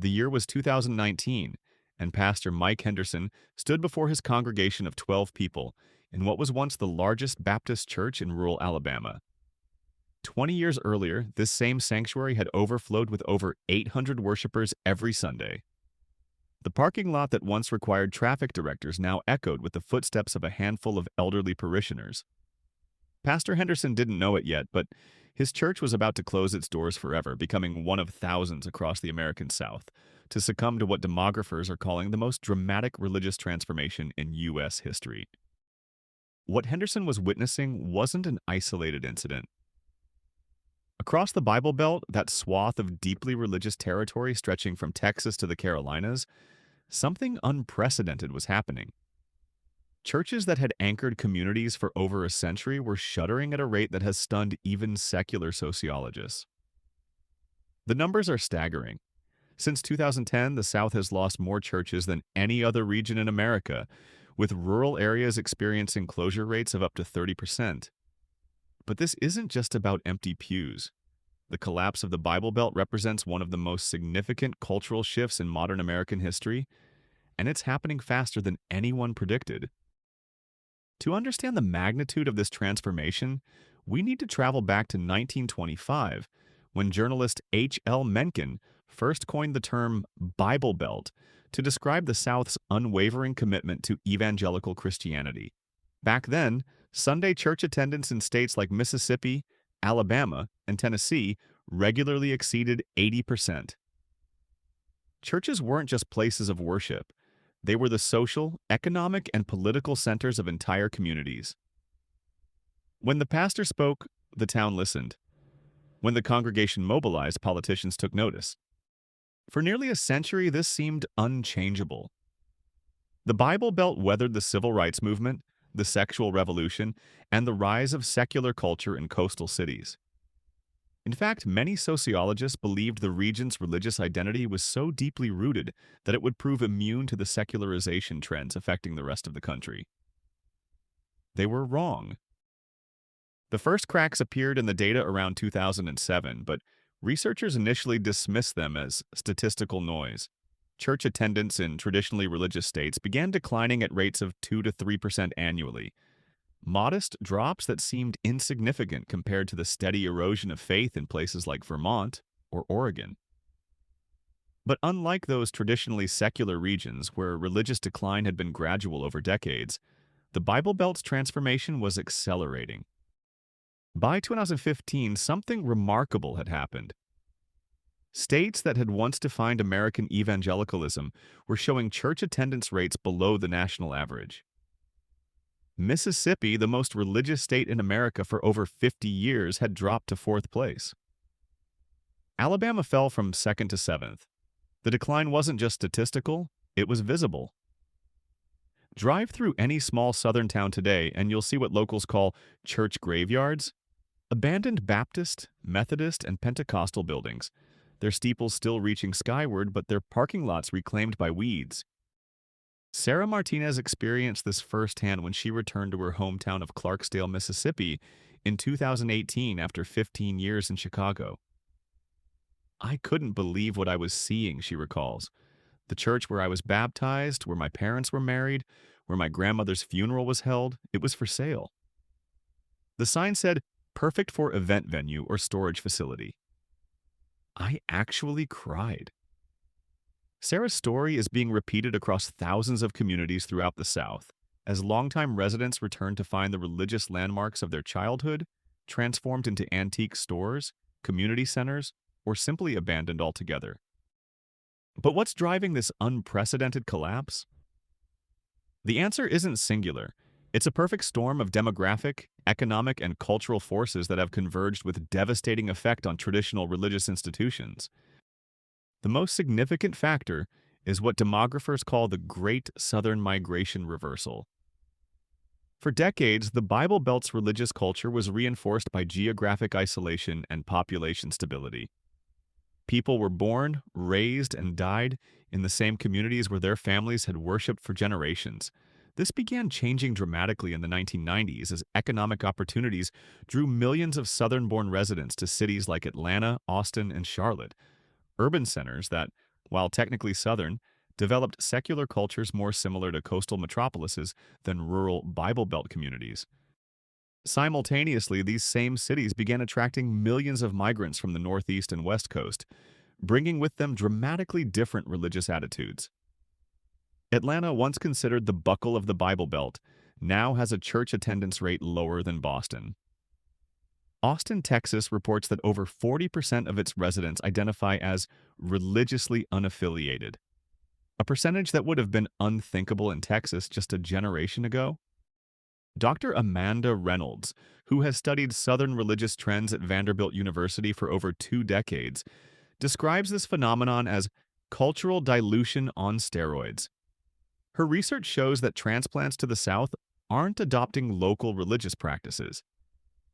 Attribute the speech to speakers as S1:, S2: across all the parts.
S1: The year was 2019, and Pastor Mike Henderson stood before his congregation of 12 people in what was once the largest Baptist church in rural Alabama. 20 years earlier, this same sanctuary had overflowed with over 800 worshipers every Sunday. The parking lot that once required traffic directors now echoed with the footsteps of a handful of elderly parishioners. Pastor Henderson didn't know it yet, but his church was about to close its doors forever, becoming one of thousands across the American South, to succumb to what demographers are calling the most dramatic religious transformation in U.S. history. What Henderson was witnessing wasn't an isolated incident. Across the Bible Belt, that swath of deeply religious territory stretching from Texas to the Carolinas, something unprecedented was happening. Churches that had anchored communities for over a century were shuttering at a rate that has stunned even secular sociologists. The numbers are staggering. Since 2010, the South has lost more churches than any other region in America, with rural areas experiencing closure rates of up to 30%. But this isn't just about empty pews. The collapse of the Bible Belt represents one of the most significant cultural shifts in modern American history, and it's happening faster than anyone predicted. To understand the magnitude of this transformation, we need to travel back to 1925, when journalist H. L. Mencken first coined the term Bible Belt to describe the South's unwavering commitment to evangelical Christianity. Back then, Sunday church attendance in states like Mississippi, Alabama, and Tennessee regularly exceeded 80%. Churches weren't just places of worship. They were the social, economic, and political centers of entire communities. When the pastor spoke, the town listened. When the congregation mobilized, politicians took notice. For nearly a century, this seemed unchangeable. The Bible Belt weathered the civil rights movement, the sexual revolution, and the rise of secular culture in coastal cities. In fact, many sociologists believed the region's religious identity was so deeply rooted that it would prove immune to the secularization trends affecting the rest of the country. They were wrong. The first cracks appeared in the data around 2007, but researchers initially dismissed them as statistical noise. Church attendance in traditionally religious states began declining at rates of 2 to 3% annually, modest drops that seemed insignificant compared to the steady erosion of faith in places like Vermont or Oregon. But unlike those traditionally secular regions where religious decline had been gradual over decades, the Bible Belt's transformation was accelerating. By 2015, something remarkable had happened. States that had once defined American evangelicalism were showing church attendance rates below the national average. Mississippi, the most religious state in America for over 50 years, had dropped to fourth place. Alabama fell from second to seventh. The decline wasn't just statistical, it was visible. Drive through any small southern town today and you'll see what locals call church graveyards, abandoned Baptist, Methodist, and Pentecostal buildings, their steeples still reaching skyward but their parking lots reclaimed by weeds. Sarah Martinez experienced this firsthand when she returned to her hometown of Clarksdale, Mississippi in 2018 after 15 years in Chicago. I couldn't believe what I was seeing, she recalls. The church where I was baptized, where my parents were married, where my grandmother's funeral was held, it was for sale. The sign said, "Perfect for event venue or storage facility." I actually cried. Sarah's story is being repeated across thousands of communities throughout the South, as longtime residents return to find the religious landmarks of their childhood transformed into antique stores, community centers, or simply abandoned altogether. But what's driving this unprecedented collapse? The answer isn't singular. It's a perfect storm of demographic, economic, and cultural forces that have converged with devastating effect on traditional religious institutions. The most significant factor is what demographers call the Great Southern Migration Reversal. For decades, the Bible Belt's religious culture was reinforced by geographic isolation and population stability. People were born, raised, and died in the same communities where their families had worshipped for generations. This began changing dramatically in the 1990s as economic opportunities drew millions of Southern-born residents to cities like Atlanta, Austin, and Charlotte, urban centers that, while technically Southern, developed secular cultures more similar to coastal metropolises than rural Bible Belt communities. Simultaneously, these same cities began attracting millions of migrants from the Northeast and West Coast, bringing with them dramatically different religious attitudes. Atlanta, once considered the buckle of the Bible Belt, now has a church attendance rate lower than Boston. Austin, Texas reports that over 40% of its residents identify as religiously unaffiliated, a percentage that would have been unthinkable in Texas just a generation ago. Dr. Amanda Reynolds, who has studied Southern religious trends at Vanderbilt University for over 2 decades, describes this phenomenon as cultural dilution on steroids. Her research shows that transplants to the South aren't adopting local religious practices.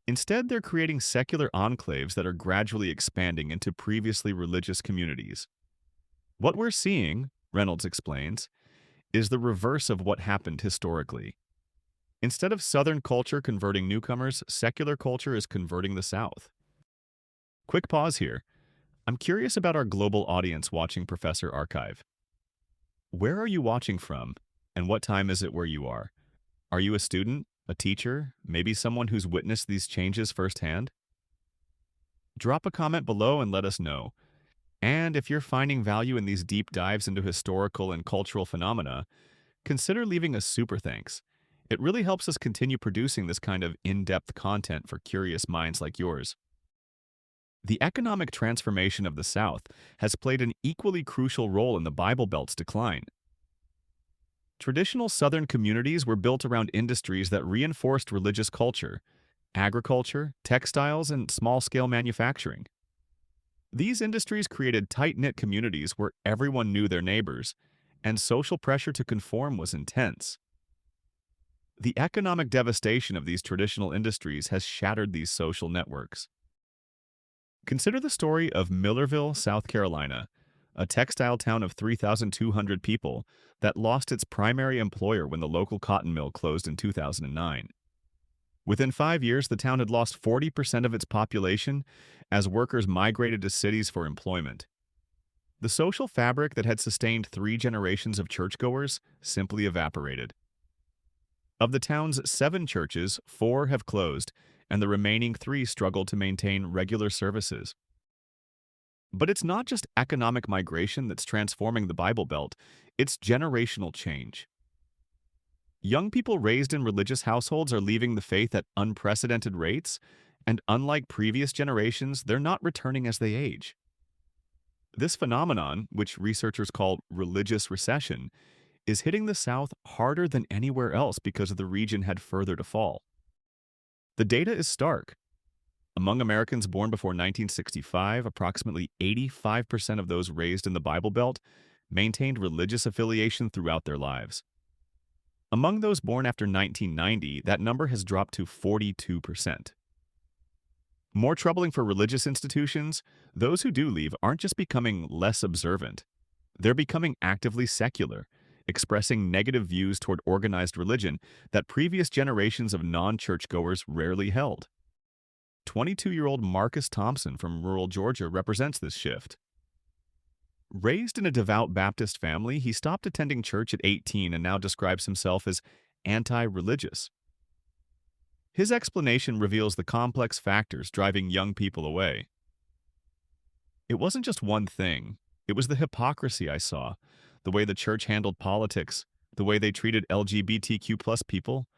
S1: Instead, they're creating secular enclaves that are gradually expanding into previously religious communities. What we're seeing, Reynolds explains, is the reverse of what happened historically. Instead of Southern culture converting newcomers, secular culture is converting the South. Quick pause here. I'm curious about our global audience watching Professor Archive. Where are you watching from, and what time is it where you are? Are you a student, a teacher, maybe someone who's witnessed these changes firsthand? Drop a comment below and let us know. And if you're finding value in these deep dives into historical and cultural phenomena, consider leaving a super thanks. It really helps us continue producing this kind of in-depth content for curious minds like yours. The economic transformation of the South has played an equally crucial role in the Bible Belt's decline. Traditional Southern communities were built around industries that reinforced religious culture: agriculture, textiles, and small-scale manufacturing. These industries created tight-knit communities where everyone knew their neighbors, and social pressure to conform was intense. The economic devastation of these traditional industries has shattered these social networks. Consider the story of Millerville, South Carolina, a textile town of 3,200 people that lost its primary employer when the local cotton mill closed in 2009. Within 5 years, the town had lost 40% of its population as workers migrated to cities for employment. The social fabric that had sustained 3 generations of churchgoers simply evaporated. Of the town's 7 churches, 4 have closed, and the remaining 3 struggle to maintain regular services. But it's not just economic migration that's transforming the Bible Belt, it's generational change. Young people raised in religious households are leaving the faith at unprecedented rates, and unlike previous generations, they're not returning as they age. This phenomenon, which researchers call religious recession, is hitting the South harder than anywhere else because the region had further to fall. The data is stark. Among Americans born before 1965, approximately 85% of those raised in the Bible Belt maintained religious affiliation throughout their lives. Among those born after 1990, that number has dropped to 42%. More troubling for religious institutions, those who do leave aren't just becoming less observant. They're becoming actively secular, expressing negative views toward organized religion that previous generations of non-churchgoers rarely held. 22-year-old Marcus Thompson from rural Georgia represents this shift. Raised in a devout Baptist family, he stopped attending church at 18 and now describes himself as anti-religious. His explanation reveals the complex factors driving young people away. It wasn't just one thing. It was the hypocrisy I saw, the way the church handled politics, the way they treated LGBTQ+ people.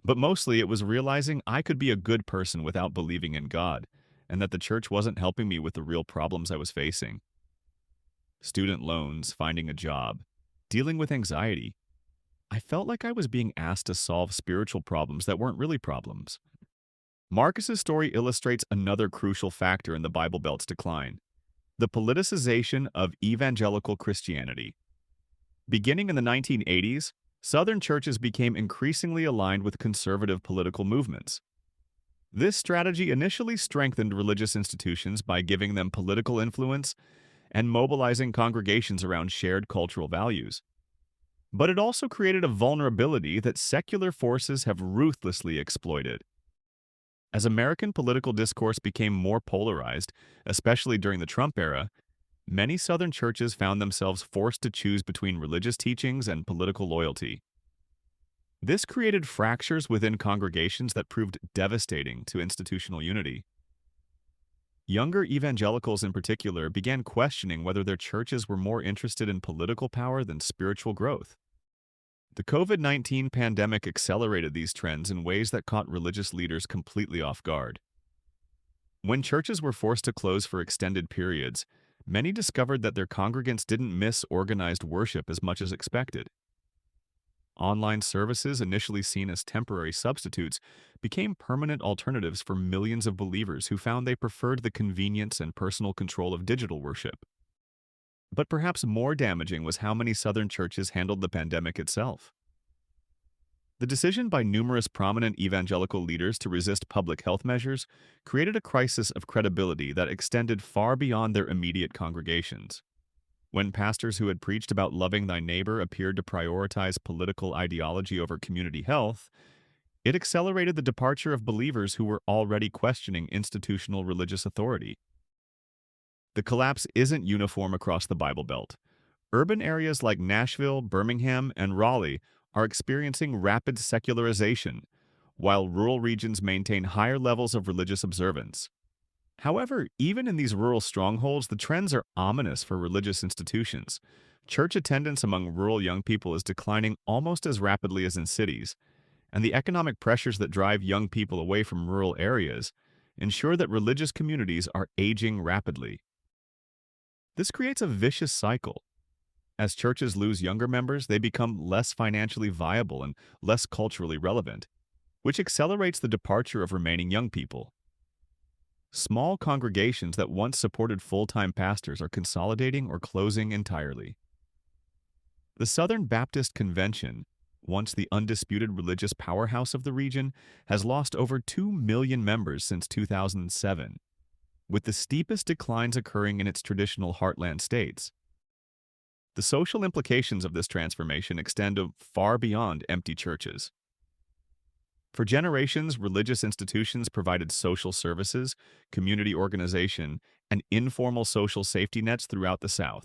S1: But mostly it was realizing I could be a good person without believing in God, and that the church wasn't helping me with the real problems I was facing. Student loans, finding a job, dealing with anxiety. I felt like I was being asked to solve spiritual problems that weren't really problems. Marcus's story illustrates another crucial factor in the Bible Belt's decline: the politicization of evangelical Christianity. Beginning in the 1980s, Southern churches became increasingly aligned with conservative political movements. This strategy initially strengthened religious institutions by giving them political influence and mobilizing congregations around shared cultural values. But it also created a vulnerability that secular forces have ruthlessly exploited. As American political discourse became more polarized, especially during the Trump era, Many Southern churches found themselves forced to choose between religious teachings and political loyalty. This created fractures within congregations that proved devastating to institutional unity. Younger evangelicals, in particular, began questioning whether their churches were more interested in political power than spiritual growth. The COVID-19 pandemic accelerated these trends in ways that caught religious leaders completely off guard. When churches were forced to close for extended periods, many discovered that their congregants didn't miss organized worship as much as expected. Online services, initially seen as temporary substitutes, became permanent alternatives for millions of believers who found they preferred the convenience and personal control of digital worship. But perhaps more damaging was how many Southern churches handled the pandemic itself. The decision by numerous prominent evangelical leaders to resist public health measures created a crisis of credibility that extended far beyond their immediate congregations. When pastors who had preached about loving thy neighbor appeared to prioritize political ideology over community health, it accelerated the departure of believers who were already questioning institutional religious authority. The collapse isn't uniform across the Bible Belt. Urban areas like Nashville, Birmingham, and Raleigh are experiencing rapid secularization, while rural regions maintain higher levels of religious observance. However, even in these rural strongholds, the trends are ominous for religious institutions. Church attendance among rural young people is declining almost as rapidly as in cities, and the economic pressures that drive young people away from rural areas ensure that religious communities are aging rapidly. This creates a vicious cycle. As churches lose younger members, they become less financially viable and less culturally relevant, which accelerates the departure of remaining young people. Small congregations that once supported full-time pastors are consolidating or closing entirely. The Southern Baptist Convention, once the undisputed religious powerhouse of the region, has lost over 2 million members since 2007, with the steepest declines occurring in its traditional heartland states. The social implications of this transformation extend far beyond empty churches. For generations, religious institutions provided social services, community organization, and informal social safety nets throughout the South.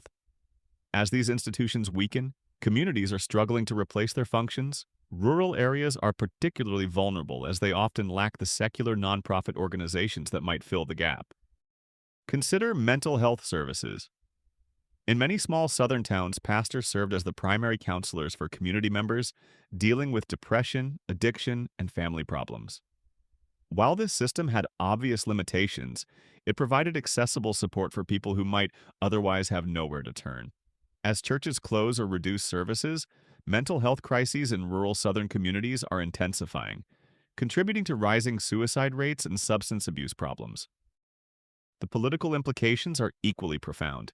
S1: As these institutions weaken, communities are struggling to replace their functions. Rural areas are particularly vulnerable as they often lack the secular nonprofit organizations that might fill the gap. Consider mental health services. In many small Southern towns, pastors served as the primary counselors for community members dealing with depression, addiction, and family problems. While this system had obvious limitations, it provided accessible support for people who might otherwise have nowhere to turn. As churches close or reduce services, mental health crises in rural Southern communities are intensifying, contributing to rising suicide rates and substance abuse problems. The political implications are equally profound.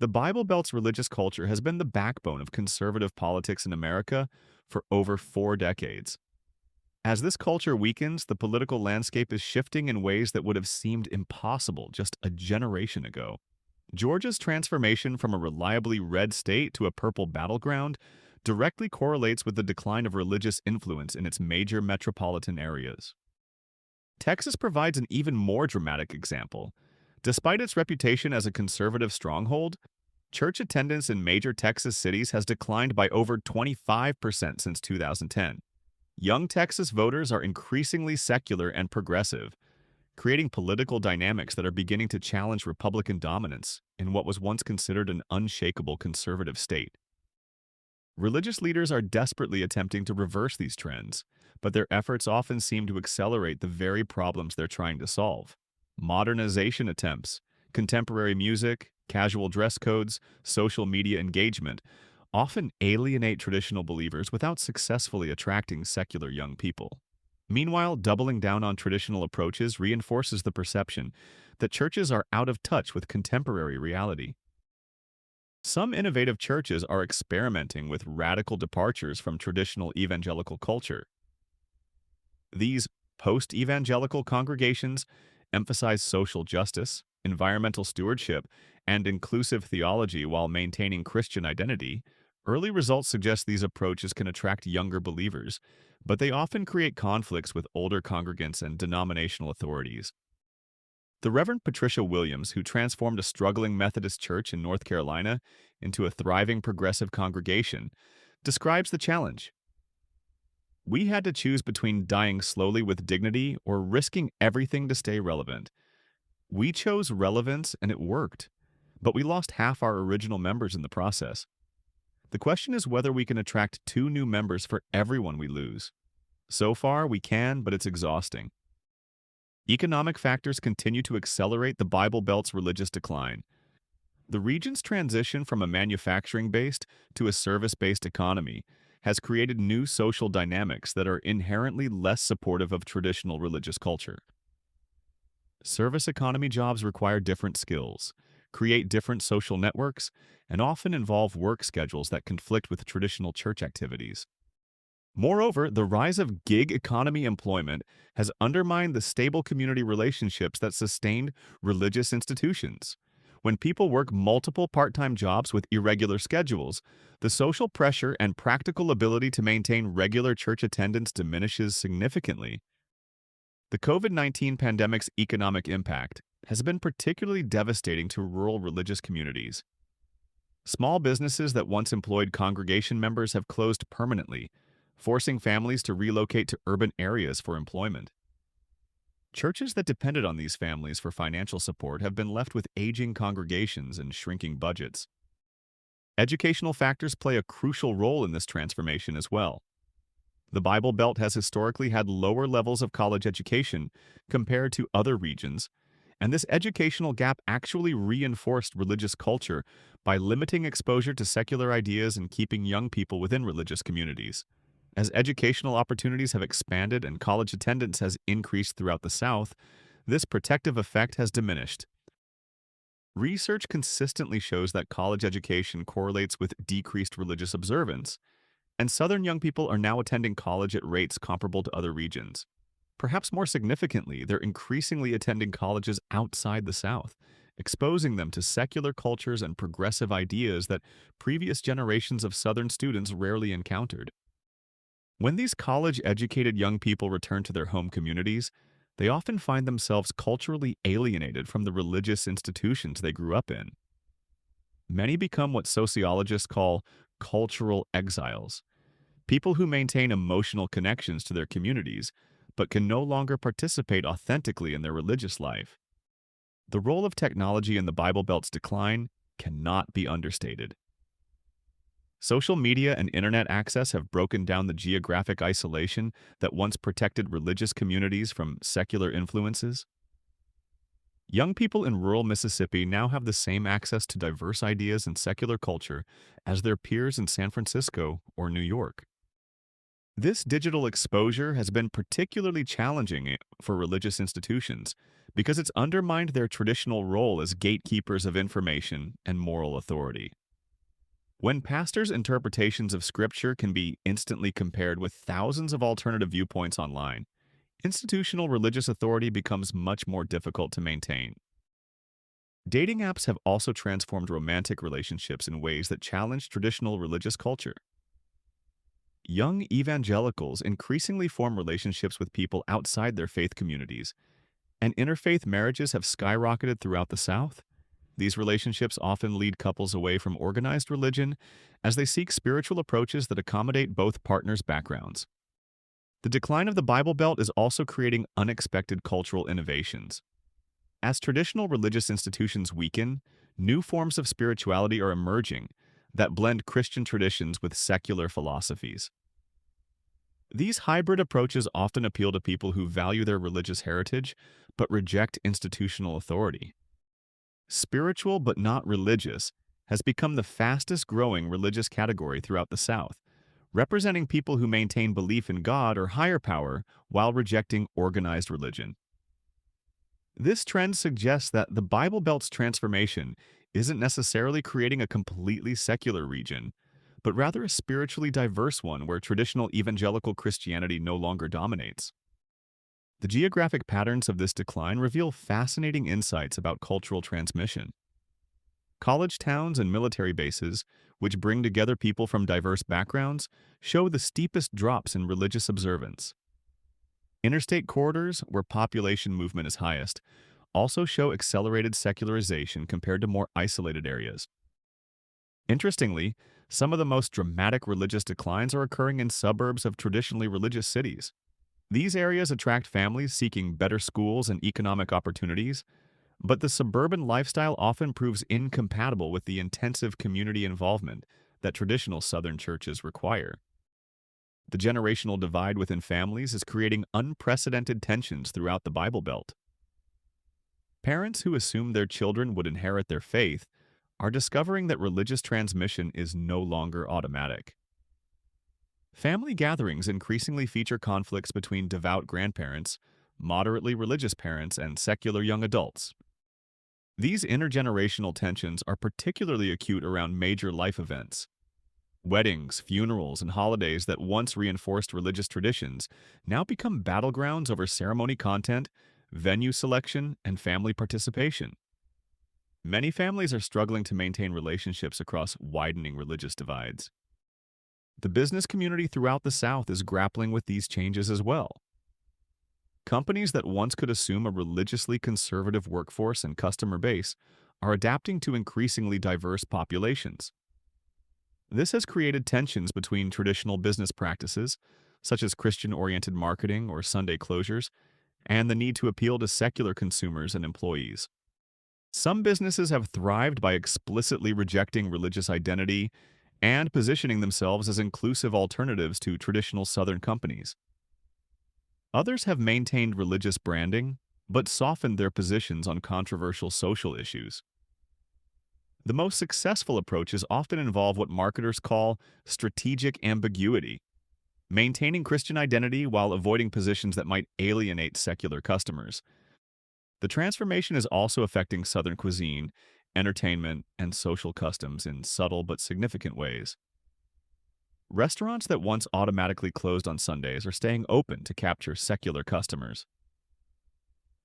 S1: The Bible Belt's religious culture has been the backbone of conservative politics in America for over 4 decades. As this culture weakens, the political landscape is shifting in ways that would have seemed impossible just a generation ago. Georgia's transformation from a reliably red state to a purple battleground directly correlates with the decline of religious influence in its major metropolitan areas. Texas provides an even more dramatic example. Despite its reputation as a conservative stronghold, church attendance in major Texas cities has declined by over 25% since 2010. Young Texas voters are increasingly secular and progressive, creating political dynamics that are beginning to challenge Republican dominance in what was once considered an unshakable conservative state. Religious leaders are desperately attempting to reverse these trends, but their efforts often seem to accelerate the very problems they're trying to solve. Modernization attempts, contemporary music, casual dress codes, social media engagement often alienate traditional believers without successfully attracting secular young people. Meanwhile, doubling down on traditional approaches reinforces the perception that churches are out of touch with contemporary reality. Some innovative churches are experimenting with radical departures from traditional evangelical culture. These post-evangelical congregations emphasize social justice, environmental stewardship, and inclusive theology while maintaining Christian identity. Early results suggest these approaches can attract younger believers, but they often create conflicts with older congregants and denominational authorities. The Reverend Patricia Williams, who transformed a struggling Methodist church in North Carolina into a thriving progressive congregation, describes the challenge. We had to choose between dying slowly with dignity or risking everything to stay relevant. We chose relevance and it worked, but we lost half our original members in the process. The question is whether we can attract 2 new members for everyone we lose. So far, we can, but it's exhausting. Economic factors continue to accelerate the Bible Belt's religious decline. The region's transition from a manufacturing-based to a service-based economy has created new social dynamics that are inherently less supportive of traditional religious culture. Service economy jobs require different skills, create different social networks, and often involve work schedules that conflict with traditional church activities. Moreover, the rise of gig economy employment has undermined the stable community relationships that sustained religious institutions. When people work multiple part-time jobs with irregular schedules, the social pressure and practical ability to maintain regular church attendance diminishes significantly. The COVID-19 pandemic's economic impact has been particularly devastating to rural religious communities. Small businesses that once employed congregation members have closed permanently, forcing families to relocate to urban areas for employment. Churches that depended on these families for financial support have been left with aging congregations and shrinking budgets. Educational factors play a crucial role in this transformation as well. The Bible Belt has historically had lower levels of college education compared to other regions, and this educational gap actually reinforced religious culture by limiting exposure to secular ideas and keeping young people within religious communities. As educational opportunities have expanded and college attendance has increased throughout the South, this protective effect has diminished. Research consistently shows that college education correlates with decreased religious observance, and Southern young people are now attending college at rates comparable to other regions. Perhaps more significantly, they're increasingly attending colleges outside the South, exposing them to secular cultures and progressive ideas that previous generations of Southern students rarely encountered. When these college-educated young people return to their home communities, they often find themselves culturally alienated from the religious institutions they grew up in. Many become what sociologists call cultural exiles, people who maintain emotional connections to their communities, but can no longer participate authentically in their religious life. The role of technology in the Bible Belt's decline cannot be understated. Social media and internet access have broken down the geographic isolation that once protected religious communities from secular influences. Young people in rural Mississippi now have the same access to diverse ideas and secular culture as their peers in San Francisco or New York. This digital exposure has been particularly challenging for religious institutions because it's undermined their traditional role as gatekeepers of information and moral authority. When pastors' interpretations of Scripture can be instantly compared with thousands of alternative viewpoints online, institutional religious authority becomes much more difficult to maintain. Dating apps have also transformed romantic relationships in ways that challenge traditional religious culture. Young evangelicals increasingly form relationships with people outside their faith communities, and interfaith marriages have skyrocketed throughout the South. These relationships often lead couples away from organized religion as they seek spiritual approaches that accommodate both partners' backgrounds. The decline of the Bible Belt is also creating unexpected cultural innovations. As traditional religious institutions weaken, new forms of spirituality are emerging that blend Christian traditions with secular philosophies. These hybrid approaches often appeal to people who value their religious heritage but reject institutional authority. Spiritual but not religious has become the fastest growing religious category throughout the South, representing people who maintain belief in God or higher power while rejecting organized religion. This trend suggests that the Bible Belt's transformation isn't necessarily creating a completely secular region, but rather a spiritually diverse one where traditional evangelical Christianity no longer dominates. The geographic patterns of this decline reveal fascinating insights about cultural transmission. College towns and military bases, which bring together people from diverse backgrounds, show the steepest drops in religious observance. Interstate corridors, where population movement is highest, also show accelerated secularization compared to more isolated areas. Interestingly, some of the most dramatic religious declines are occurring in suburbs of traditionally religious cities. These areas attract families seeking better schools and economic opportunities, but the suburban lifestyle often proves incompatible with the intensive community involvement that traditional Southern churches require. The generational divide within families is creating unprecedented tensions throughout the Bible Belt. Parents who assumed their children would inherit their faith are discovering that religious transmission is no longer automatic. Family gatherings increasingly feature conflicts between devout grandparents, moderately religious parents, and secular young adults. These intergenerational tensions are particularly acute around major life events. Weddings, funerals, and holidays that once reinforced religious traditions now become battlegrounds over ceremony content, venue selection, and family participation. Many families are struggling to maintain relationships across widening religious divides. The business community throughout the South is grappling with these changes as well. Companies that once could assume a religiously conservative workforce and customer base are adapting to increasingly diverse populations. This has created tensions between traditional business practices, such as Christian-oriented marketing or Sunday closures, and the need to appeal to secular consumers and employees. Some businesses have thrived by explicitly rejecting religious identity and positioning themselves as inclusive alternatives to traditional Southern companies. Others have maintained religious branding, but softened their positions on controversial social issues. The most successful approaches often involve what marketers call strategic ambiguity, maintaining Christian identity while avoiding positions that might alienate secular customers. The transformation is also affecting Southern cuisine, entertainment, and social customs in subtle but significant ways. Restaurants that once automatically closed on Sundays are staying open to capture secular customers.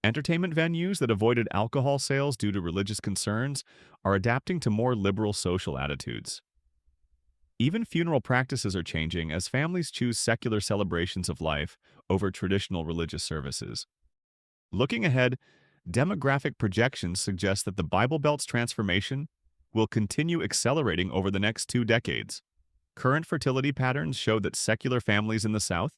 S1: Entertainment venues that avoided alcohol sales due to religious concerns are adapting to more liberal social attitudes. Even funeral practices are changing as families choose secular celebrations of life over traditional religious services. Looking ahead, demographic projections suggest that the Bible Belt's transformation will continue accelerating over the next 2 decades. Current fertility patterns show that secular families in the South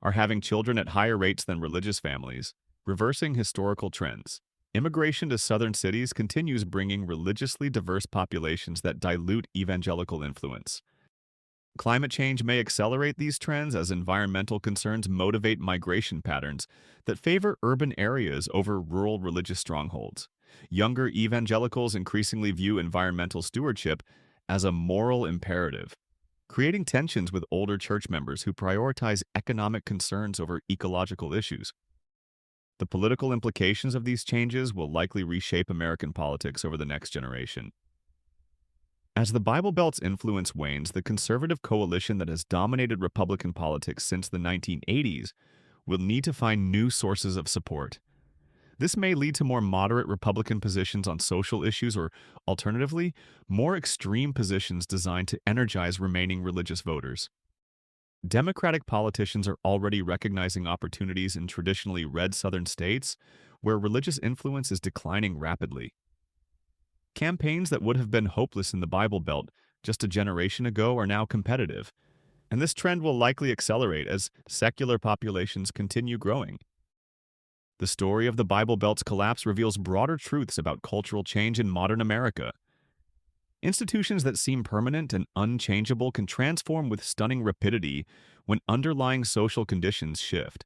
S1: are having children at higher rates than religious families, reversing historical trends. Immigration to southern cities continues bringing religiously diverse populations that dilute evangelical influence. Climate change may accelerate these trends as environmental concerns motivate migration patterns that favor urban areas over rural religious strongholds. Younger evangelicals increasingly view environmental stewardship as a moral imperative, creating tensions with older church members who prioritize economic concerns over ecological issues. The political implications of these changes will likely reshape American politics over the next generation. As the Bible Belt's influence wanes, the conservative coalition that has dominated Republican politics since the 1980s will need to find new sources of support. This may lead to more moderate Republican positions on social issues or, alternatively, more extreme positions designed to energize remaining religious voters. Democratic politicians are already recognizing opportunities in traditionally red Southern states where religious influence is declining rapidly. Campaigns that would have been hopeless in the Bible Belt just a generation ago are now competitive, and this trend will likely accelerate as secular populations continue growing. The story of the Bible Belt's collapse reveals broader truths about cultural change in modern America. Institutions that seem permanent and unchangeable can transform with stunning rapidity when underlying social conditions shift.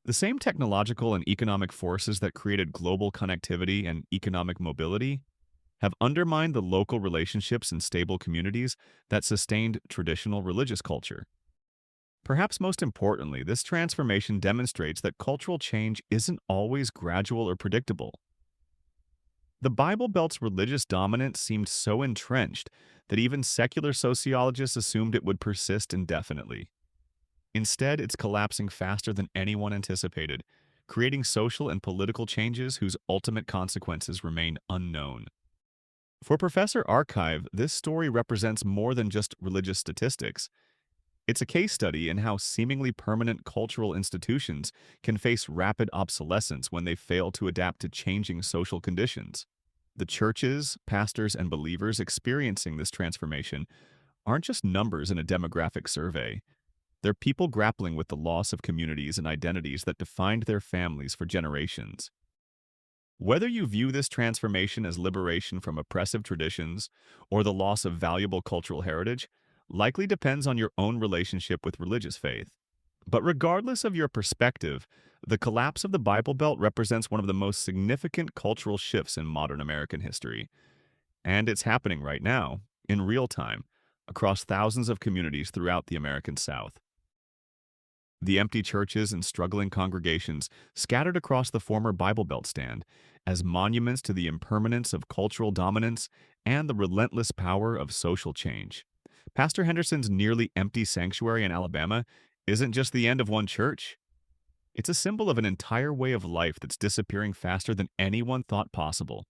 S1: The same technological and economic forces that created global connectivity and economic mobility have undermined the local relationships and stable communities that sustained traditional religious culture. Perhaps most importantly, this transformation demonstrates that cultural change isn't always gradual or predictable. The Bible Belt's religious dominance seemed so entrenched that even secular sociologists assumed it would persist indefinitely. Instead, it's collapsing faster than anyone anticipated, creating social and political changes whose ultimate consequences remain unknown. For Professor Archive, this story represents more than just religious statistics. It's a case study in how seemingly permanent cultural institutions can face rapid obsolescence when they fail to adapt to changing social conditions. The churches, pastors, and believers experiencing this transformation aren't just numbers in a demographic survey. They're people grappling with the loss of communities and identities that defined their families for generations. Whether you view this transformation as liberation from oppressive traditions or the loss of valuable cultural heritage likely depends on your own relationship with religious faith. But regardless of your perspective, the collapse of the Bible Belt represents one of the most significant cultural shifts in modern American history. And it's happening right now, in real time, across thousands of communities throughout the American South. The empty churches and struggling congregations scattered across the former Bible Belt stand as monuments to the impermanence of cultural dominance and the relentless power of social change. Pastor Henderson's nearly empty sanctuary in Alabama isn't just the end of one church. It's a symbol of an entire way of life that's disappearing faster than anyone thought possible.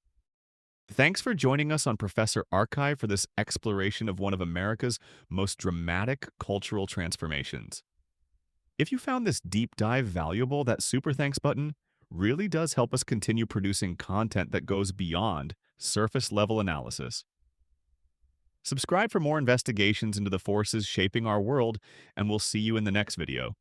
S1: Thanks for joining us on Professor Archive for this exploration of one of America's most dramatic cultural transformations. If you found this deep dive valuable, that super thanks button really does help us continue producing content that goes beyond surface level analysis. Subscribe for more investigations into the forces shaping our world, and we'll see you in the next video.